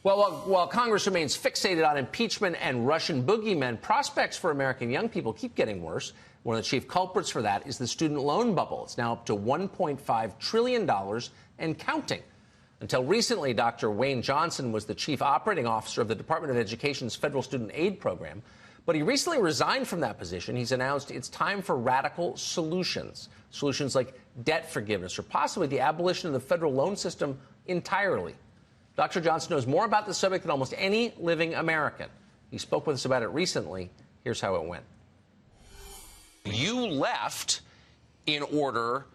Well, while Congress remains fixated on impeachment and Russian boogeymen, prospects for American young people keep getting worse. One of the chief culprits for that is the student loan bubble. It's now up to $1.5 trillion and counting. Until recently, Dr. Wayne Johnson was the chief operating officer of the Department of Education's federal student aid program. But he recently resigned from that position. He's announced it's time for radical solutions. Solutions like debt forgiveness or possibly the abolition of the federal loan system entirely. Dr. Johnson knows more about this subject than almost any living American. He spoke with us about it recently. Here's how it went. You left in order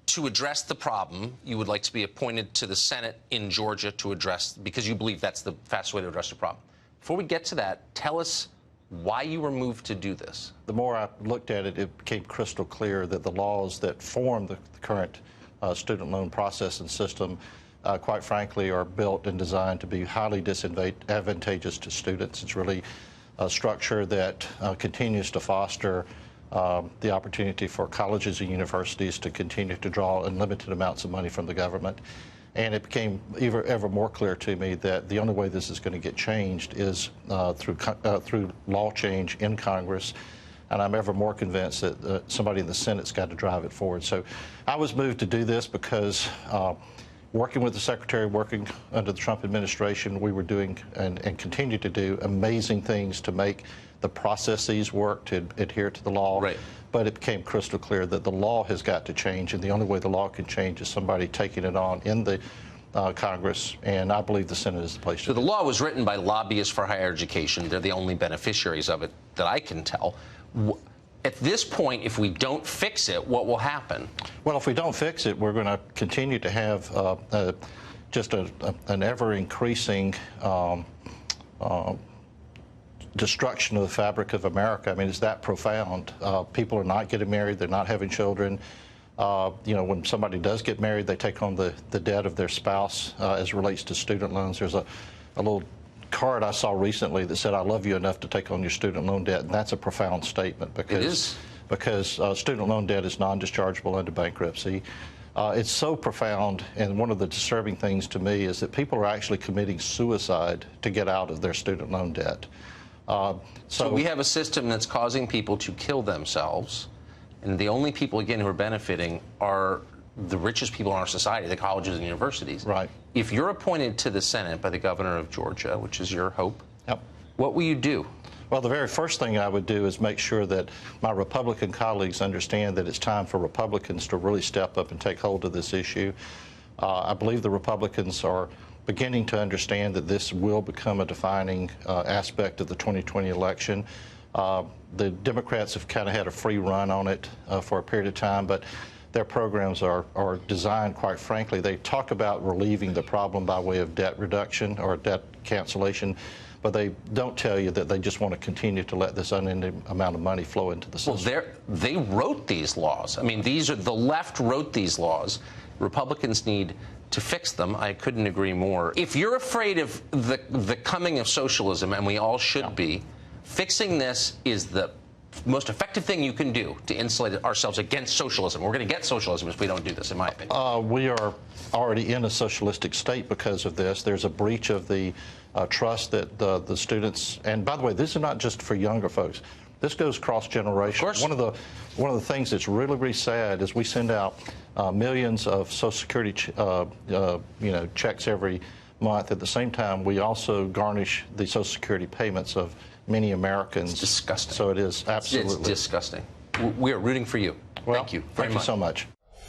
to address the problem. You would like to be appointed to the Senate in Georgia to address, because you believe that's the fastest way to address the problem. Before we get to that, tell us why you were moved to do this. The more I looked at it, it became crystal clear that the laws that form the current student loan process and system quite frankly, are built and designed to be highly disadvantageous to students. It's really a structure that continues to foster the opportunity for colleges and universities to continue to draw unlimited amounts of money from the government. And it became ever more clear to me that the only way this is going to get changed is through law change in Congress. And I'm ever more convinced that somebody in the Senate's got to drive it forward. So I was moved to do this because working with the Secretary, working under the Trump administration, we were doing and continue to do amazing things to make the processes work, to adhere to the law. Right. But it became crystal clear that the law has got to change, and the only way the law can change is somebody taking it on in the Congress, and I believe the Senate is the place to do it. So the law was written by lobbyists for higher education. They're the only beneficiaries of it that I can tell. At this point, if we don't fix it, what will happen? Well, if we don't fix it, we're going to continue to have just an ever-increasing destruction of the fabric of America. I mean, it's that profound. People are not getting married. They're not having children. You know, when somebody does get married, they take on the debt of their spouse as it relates to student loans. There's a little card I saw recently that said, "I love you enough to take on your student loan debt," and that's a profound statement because student loan debt is non-dischargeable under bankruptcy. It's so profound, and one of the disturbing things to me is that people are actually committing suicide to get out of their student loan debt. So we have a system that's causing people to kill themselves, and the only people, again, who are benefiting are the richest people in our society, the colleges and universities. Right. If you're appointed to the Senate by the governor of Georgia, which is your hope, yep, what will you do? Well, the very first thing I would do is make sure that my Republican colleagues understand that it's time for Republicans to really step up and take hold of this issue. I believe the Republicans are beginning to understand that this will become a defining aspect of the 2020 election. The Democrats have kind of had a free run on it for a period of time, but their programs are designed, quite frankly, they talk about relieving the problem by way of debt reduction or debt cancellation, but they don't tell you that they just want to continue to let this unending amount of money flow into the system. Well, they wrote these laws. I mean, the left wrote these laws. Republicans need to fix them. I couldn't agree more. If you're afraid of the coming of socialism, and we all should be, fixing this is the most effective thing you can do to insulate ourselves against socialism. We're going to get socialism if we don't do this, in my opinion. We are already in a socialistic state because of this. There's a breach of the trust that the students, and by the way, this is not just for younger folks. This goes cross-generation. One of the things that's really, really sad is we send out millions of Social Security checks every month. At the same time, we also garnish the Social Security payments of many Americans. It's disgusting. So it is absolutely. It's disgusting. We are rooting for you. Well, thank you very much. Thank you so much.